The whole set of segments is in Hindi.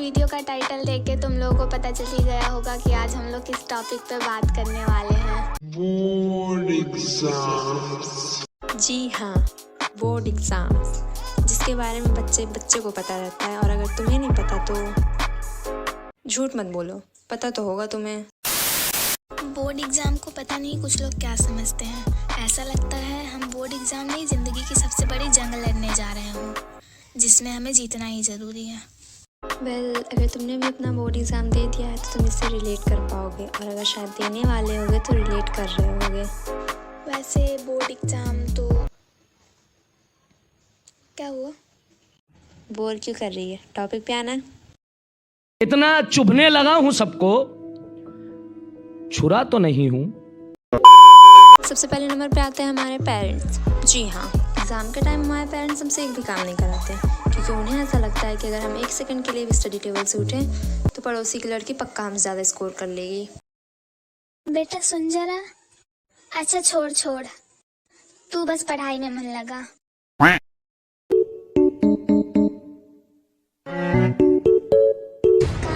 वीडियो का टाइटल देख के तुम लोगों को पता चल ही गया होगा कि आज हम लोग किस टॉपिक पे बात करने वाले हैं। Board exams. जी हाँ, बोर्ड एग्ज़ाम्स, जिसके बारे में बच्चे को पता रहता है। और अगर तुम्हें नहीं पता तो झूठ मत बोलो, पता तो होगा तुम्हें। बोर्ड एग्ज़ाम को पता नहीं कुछ लोग क्या समझते हैं। ऐसा लगता है हम बोर्ड एग्ज़ाम में ज़िंदगी की सबसे बड़ी जंग लड़ने जा रहे हों, जिसमें हमें जीतना ही ज़रूरी है। अगर तुमने भी अपना बोर्ड एग्ज़ाम दे दिया है तो तुम इससे रिलेट कर पाओगे, और अगर शायद देने वाले होगे तो रिलेट कर रहे होगे। वैसे बोर्ड एग्ज़ाम तो क्या हुआ? बोर क्यों कर रही है? टॉपिक पे आना। इतना चुभने लगा हूं सबको, छुरा तो नहीं हूं। सबसे पहले नंबर पे आते हैं हमारे पेरेंट्स। जी हाँ, एग्ज़ाम के टाइम हमारे पेरेंट्स हमसे एक भी काम नहीं कराते, क्योंकि उन्हें ऐसा लगता है कि अगर हम 1 सेकंड के लिए भी स्टडी टेबल से उठें तो पड़ोसी की लड़की पक्का हमसे ज़्यादा स्कोर कर लेगी। बेटा सुन जरा। अच्छा छोड़, तू बस पढ़ाई में मन लगा। कहाँ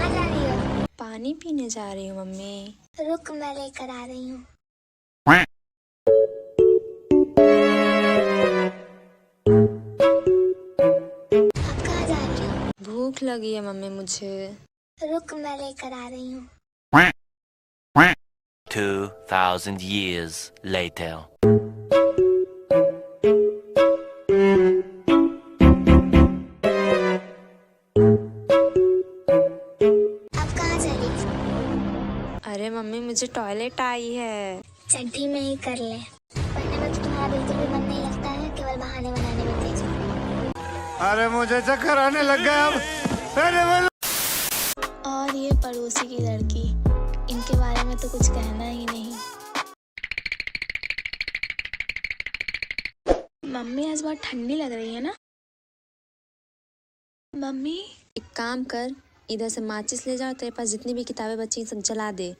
जा रही हो? पानी पीने जा रही हूँ मम्मी। रुक, मैं लेकर आ रही हूँ। अब कहाँ जा रही हो? भूख लगी है मम्मी मुझे। रुक, मैं लेकर आ रही हूँ। 2,000 years later. अब कहाँ चली? अरे मम्मी मुझे टॉयलेट आई है। चड्ढी में ही कर ले। पढ़ने में तो तुम्हारा बिल्कुल भी मन नहीं लगता है, केवल बहाने बनाने में तेज हो। अरे मुझे चक्कर आने लग गया अब। और ये पड़ोसी की लड़की, इनके बारे में तो कुछ कहना ही नहीं। मम्मी आज बहुत ठंडी लग रही है ना? मम्मी एक काम कर, इधर से माचिस ले जाओ, तेरे पास जितनी भी किताबें बची सब जला दे।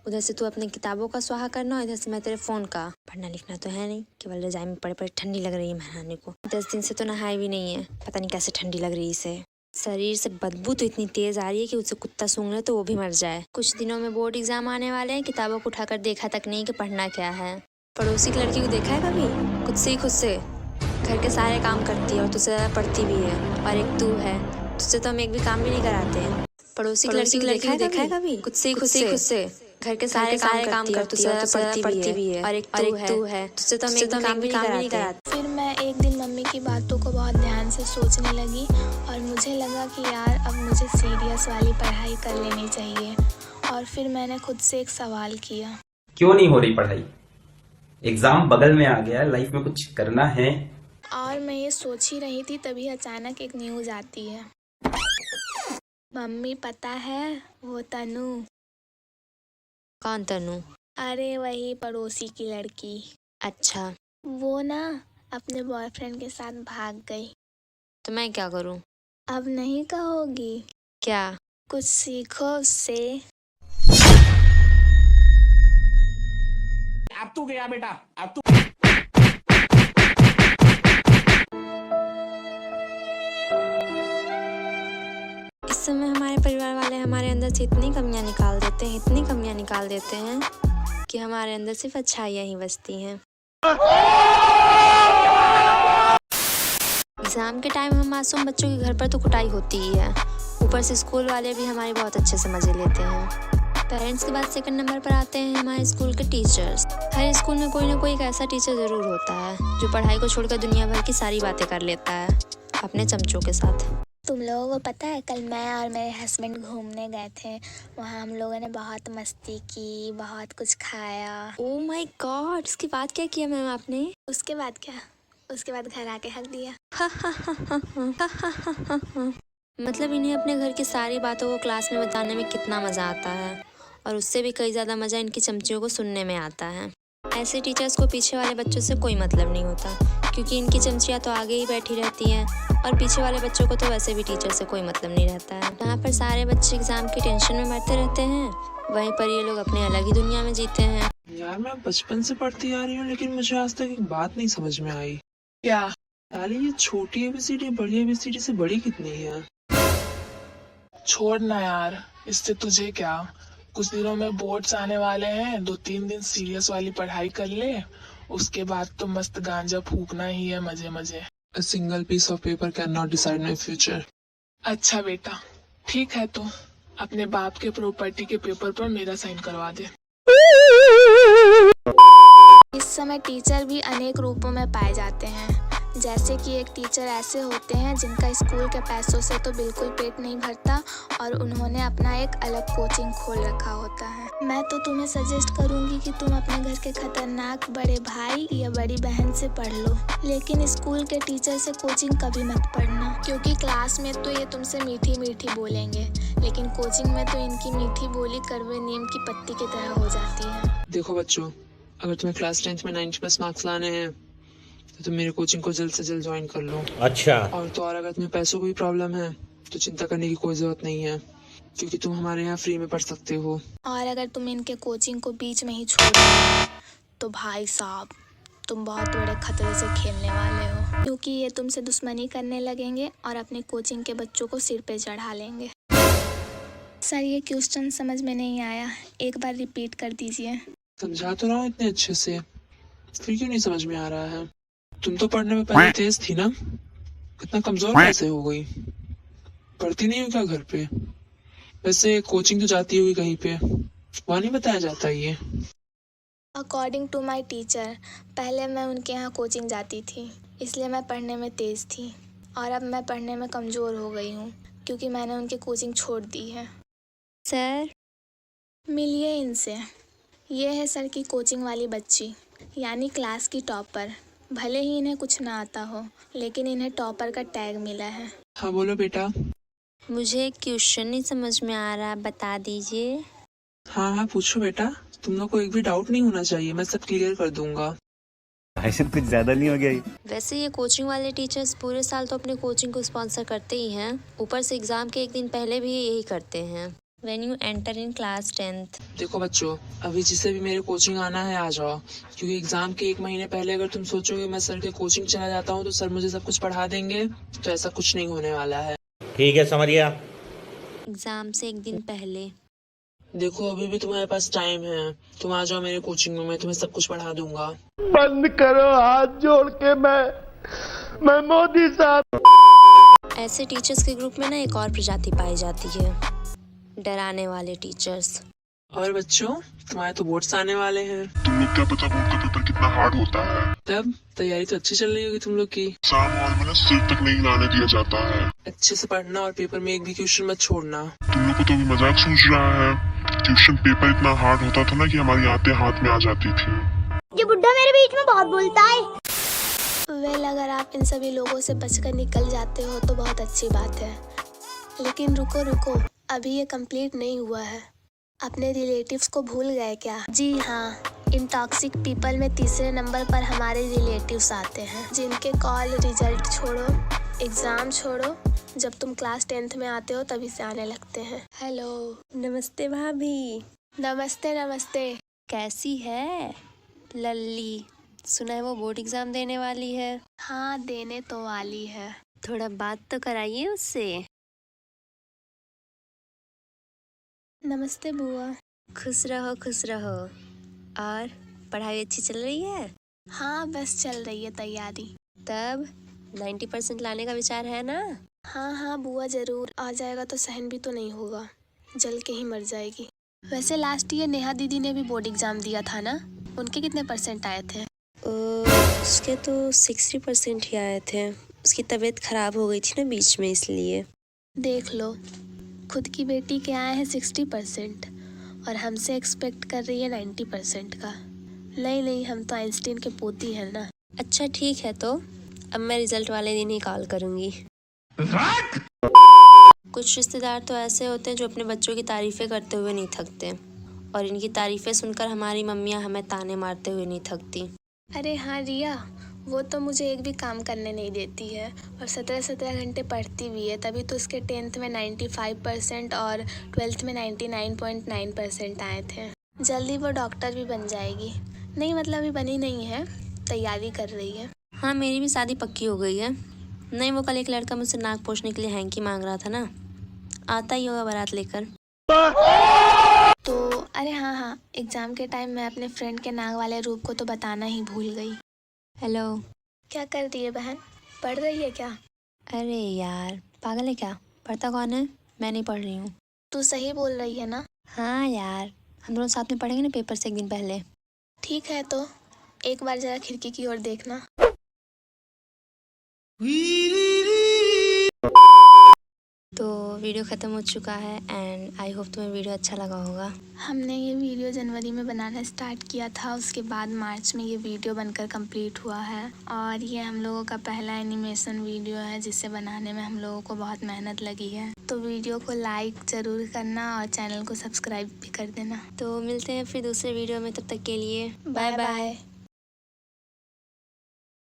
उधर से तू अपनी किताबों का स्वाहा करना, और इधर से मैं तेरे फ़ोन का। पढ़ना लिखना तो है नहीं, केवल रजाई में पड़े पड़े ठंडी लग रही है महारानी को। 10 दिन से तो नहाई भी नहीं है, पता नहीं कैसे ठंडी लग रही है इसे। शरीर से बदबू तो इतनी तेज आ रही है कि उसे कुत्ता सूंघ ले तो वो भी मर जाए। कुछ दिनों में बोर्ड एग्जाम आने वाले हैं, किताबों को उठाकर देखा तक नहीं कि पढ़ना क्या है। पड़ोसी की लड़की को देखा है कभी? खुद से ही खुद से घर के सारे काम करती है, और तुझसे ज़्यादा पढ़ती भी है। और एक तू है, तुझसे तो हम एक भी काम भी नहीं कराते हैं। पड़ोसी की लड़की को देखा है कभी? खुद से ही खुद से घर के सारे काम करती है, और तुझसे पढ़ती भी है। और एक तू है, तुझसे तो हम एक भी काम भी नहीं कराते। फिर मैं एक दिन मम्मी की बातों को बहुत ध्यान से सोचने लगी, और मुझे लगा कि यार अब मुझे सीरियस वाली पढ़ाई कर लेनी चाहिए। और फिर मैंने खुद से एक सवाल किया, क्यों नहीं हो रही पढ़ाई? एग्जाम बगल में आ गया, लाइफ में कुछ करना है। और मैं ये सोच ही रही थी, तभी अचानक एक न्यूज़ आती है। मम्मी पता है, वो तनु। कौन तनु? अरे वही पड़ोसी की लड़की। अच्छा, वो ना अपने बॉयफ्रेंड के साथ भाग गई। तो मैं क्या करूं? अब नहीं कहोगी? क्या? कुछ सीखो उससे। अब तू गया बेटा, अब तू। इस समय हमारे परिवार वाले हमारे अंदर से इतनी कमियां निकाल देते हैं कि हमारे अंदर सिर्फ अच्छाइयाँ ही बचती हैं। एग्ज़ाम के टाइम हम मासूम बच्चों के घर पर तो कुटाई होती ही है, ऊपर से स्कूल वाले भी हमारी बहुत अच्छे से मज़े लेते हैं। पेरेंट्स के बाद सेकंड नंबर पर आते हैं हमारे स्कूल के टीचर्स। हर स्कूल में कोई ना कोई एक ऐसा टीचर ज़रूर होता है जो पढ़ाई को छोड़कर दुनिया भर की सारी बातें कर लेता है अपने चमचों के साथ। तुम लोगों को पता है, कल मैं और मेरे हस्बैंड घूमने गए थे। वहाँ हम लोगों ने बहुत मस्ती की, बहुत कुछ खाया। ओह माय गॉड, उसके बाद क्या किया मैम आपने? उसके बाद क्या? उसके बाद घर आके हक दिया। मतलब इन्हें अपने घर की सारी बातों को क्लास में बताने में कितना मज़ा आता है, और उससे भी कई ज़्यादा मज़ा इनकी चमचियों को सुनने में आता है। ऐसे टीचर्स को पीछे वाले बच्चों से कोई मतलब नहीं होता, क्योंकि इनकी चमचियाँ तो आगे ही बैठी रहती हैं, और पीछे वाले बच्चों को तो वैसे भी टीचर से कोई मतलब नहीं रहता है। यहाँ पर सारे बच्चे एग्ज़ाम की टेंशन में मरते रहते हैं, वहीं पर ये लोग अपने अलग ही दुनिया में जीते हैं। यार मैं बचपन से पढ़ती आ रही हूँ, लेकिन मुझे आज तक एक बात नहीं समझ में आई। क्या? साली ये छोटी ABCD बड़ी ABCD से बड़ी कितनी है? छोड़ना यार, इससे तुझे क्या। कुछ दिनों में बोर्ड्स आने वाले हैं, 2-3 दिन सीरियस वाली पढ़ाई कर ले, उसके बाद तो मस्त गांजा फूकना ही है मजे मजे। A single piece of paper cannot decide my future. अच्छा बेटा, ठीक है तो अपने बाप के प्रॉपर्टी के पेपर पर मेरा साइन करवा दे। इस समय टीचर भी अनेक रूपों में पाए जाते हैं। जैसे कि एक टीचर ऐसे होते हैं जिनका स्कूल के पैसों से तो बिल्कुल पेट नहीं भरता और उन्होंने अपना एक अलग कोचिंग खोल रखा होता है। मैं तो तुम्हें सजेस्ट करूंगी कि तुम अपने घर के खतरनाक बड़े भाई या बड़ी बहन से पढ़ लो, लेकिन स्कूल के टीचर से कोचिंग कभी मत पढ़ना, क्योंकि क्लास में तो ये तुमसे मीठी मीठी बोलेंगे, लेकिन कोचिंग में तो इनकी मीठी बोली कड़वे नीम की पत्ती की तरह हो जाती है। देखो बच्चों, अगर तुम्हें क्लास 10th में 90+ मार्क्स लाने हैं तो तुम मेरे कोचिंग को जल्द से जल्द ज्वाइन कर लो। अच्छा। और अगर तुम्हें पैसों की प्रॉब्लम है तो चिंता करने की कोई जरूरत नहीं है, क्योंकि तुम हमारे यहाँ फ्री में पढ़ सकते हो। और अगर तुम इनके कोचिंग को बीच में ही छोड़ दो तो भाई साहब तुम बहुत बड़े खतरे से खेलने वाले हो, क्योंकि ये तुमसे दुश्मनी करने लगेंगे और अपने कोचिंग के बच्चों को सिर पे चढ़ा लेंगे। सर ये क्वेश्चन समझ में नहीं आया, एक बार रिपीट कर दीजिए। समझा तो रहा हूँ इतने अच्छे से, फिर क्यों नहीं समझ में आ रहा है? तुम तो पढ़ने में पहले तेज थी ना, इतना कमजोर कैसे हो गई? पढ़ती नहीं हो क्या घर पे? वैसे कोचिंग तो जाती होगी कहीं पे, वहाँ नहीं बताया जाता ये? अकॉर्डिंग टू माई टीचर, पहले मैं उनके यहाँ कोचिंग जाती थी, इसलिए मैं पढ़ने में तेज़ थी, और अब मैं पढ़ने में कमज़ोर हो गई हूँ क्योंकि मैंने उनकी कोचिंग छोड़ दी है। सर मिलिए इनसे, ये है सर की कोचिंग वाली बच्ची, यानी क्लास की टॉपर। भले ही इन्हें कुछ ना आता हो, लेकिन इन्हें टॉपर का टैग मिला है। हाँ बोलो बेटा। मुझे क्वेश्चन नहीं समझ में आ रहा, बता दीजिए। हाँ पूछो बेटा, तुम लोग को एक भी डाउट नहीं होना चाहिए, मैं सब क्लियर कर दूंगा। ऐसे कुछ ज्यादा नहीं हो गया? वैसे ये कोचिंग वाले टीचर्स पूरे साल तो अपने कोचिंग को स्पॉन्सर करते ही हैं, ऊपर से एग्जाम के एक दिन पहले भी यही करते हैं, when you enter in class 10th। देखो बच्चों, अभी जिसे भी मेरे कोचिंग आना है आ जाओ, क्योंकि एग्जाम के 1 महीने पहले अगर तुम सोचोगे मैं सर के कोचिंग चला जाता हूँ तो सर मुझे सब कुछ पढ़ा देंगे, तो ऐसा कुछ नहीं होने वाला है। ठीक है, समझ गया। एग्जाम से एक दिन पहले। देखो अभी भी तुम्हारे पास टाइम है, तुम आ जाओ मेरे कोचिंग में, मैं तुम्हें सब कुछ पढ़ा दूंगा। बंद करो हाथ जोड़ के, मैं मोदी साहब। ऐसे टीचर्स के ग्रुप में ना एक और प्रजाति पाई जाती है, डराने वाले टीचर्स। और बच्चों, तुम्हारे तो बोर्ड्स आने वाले हैं। तुम लोग क्या पता बोर्ड का पेपर कितना हार्ड होता है? तब तैयारी तो अच्छी चल रही होगी तुम लोग की। एग्जाम हॉल में ना सिर तक नहीं लाने दिया जाता है। अच्छे से पढ़ना और पेपर में एक भी क्वेश्चन मत छोड़ना। तुम लोग को तो अभी मजाक सूझ रहा है। ट्यूशन पेपर इतना हार्ड होता था ना कि हमारी आंतें हाथ में आ जाती थी। ये बुड्ढा मेरे बीच में बहुत बोलता है। वेल, अगर आप इन सभी लोगों से बचकर निकल जाते हो तो बहुत अच्छी बात है, लेकिन रुको, अभी ये कंप्लीट नहीं हुआ है। अपने रिलेटिव्स को भूल गए क्या? जी हाँ, इन टॉक्सिक पीपल में तीसरे नंबर पर हमारे रिलेटिव्स आते हैं, जिनके कॉल, रिजल्ट छोड़ो, एग्ज़ाम छोड़ो, जब तुम क्लास 10th में आते हो तभी से आने लगते हैं। हेलो। नमस्ते भाभी। नमस्ते। कैसी है लल्ली? सुना है वो बोर्ड एग्जाम देने वाली है। हाँ, देने तो वाली है। थोड़ा बात तो कराइए उससे। नमस्ते बुआ। खुश रहो। और पढ़ाई अच्छी चल रही है? हाँ, बस चल रही है तैयारी। तब 90% लाने का विचार है ना? हाँ बुआ, ज़रूर। आ जाएगा तो सहन भी तो नहीं होगा, जल के ही मर जाएगी। वैसे लास्ट ईयर नेहा दीदी ने भी बोर्ड एग्ज़ाम दिया था ना, उनके कितने % आए थे? उसके तो 60% ही आए थे। उसकी तबीयत खराब हो गई थी ना बीच में, इसलिए। देख लो, खुद की बेटी के आए हैं 60% और हमसे एक्सपेक्ट कर रही है 90% का। नहीं, हम तो आइंस्टीन के पोती हैं ना। अच्छा ठीक है, तो अब मैं रिजल्ट वाले दिन ही कॉल करूँगी। कुछ रिश्तेदार तो ऐसे होते हैं जो अपने बच्चों की तारीफ़ें करते हुए नहीं थकते, और इनकी तारीफ़ें सुनकर हमारी मम्मियाँ हमें ताने मारते हुए नहीं थकती। अरे हाँ रिया, वो तो मुझे एक भी काम करने नहीं देती है और 17 घंटे पढ़ती भी है, तभी तो उसके 10th में 95% और 12th में 99.9% आए थे। जल्दी वो डॉक्टर भी बन जाएगी। नहीं, मतलब अभी बनी नहीं है, तैयारी कर रही है। हाँ, मेरी भी शादी पक्की हो गई है। नहीं, वो कल एक लड़का मुझसे नाक पोंछने के लिए हैंकी मांग रहा था ना, आता ही होगा बारात लेकर। तो अरे हाँ, एग्ज़ाम के टाइम मैं अपने फ्रेंड के नाक वाले रूप को तो बताना ही भूल गई। हेलो। क्या कर रही है बहन, पढ़ रही है क्या? अरे यार पागल है क्या, पढ़ता कौन है, मैं नहीं पढ़ रही हूँ। तू सही बोल रही है ना? हाँ यार, हम दोनों साथ में पढ़ेंगे ना पेपर से एक दिन पहले। ठीक है, तो एक बार ज़रा खिड़की की ओर देखना। तो वीडियो ख़त्म हो चुका है एंड आई होप तुम्हें वीडियो अच्छा लगा होगा। हमने ये वीडियो जनवरी में बनाना स्टार्ट किया था, उसके बाद मार्च में ये वीडियो बनकर कंप्लीट हुआ है और ये हम लोगों का पहला एनिमेशन वीडियो है जिसे बनाने में हम लोगों को बहुत मेहनत लगी है। तो वीडियो को लाइक ज़रूर करना और चैनल को सब्सक्राइब भी कर देना। तो मिलते हैं फिर दूसरे वीडियो में, तब तक के लिए बाय बाय।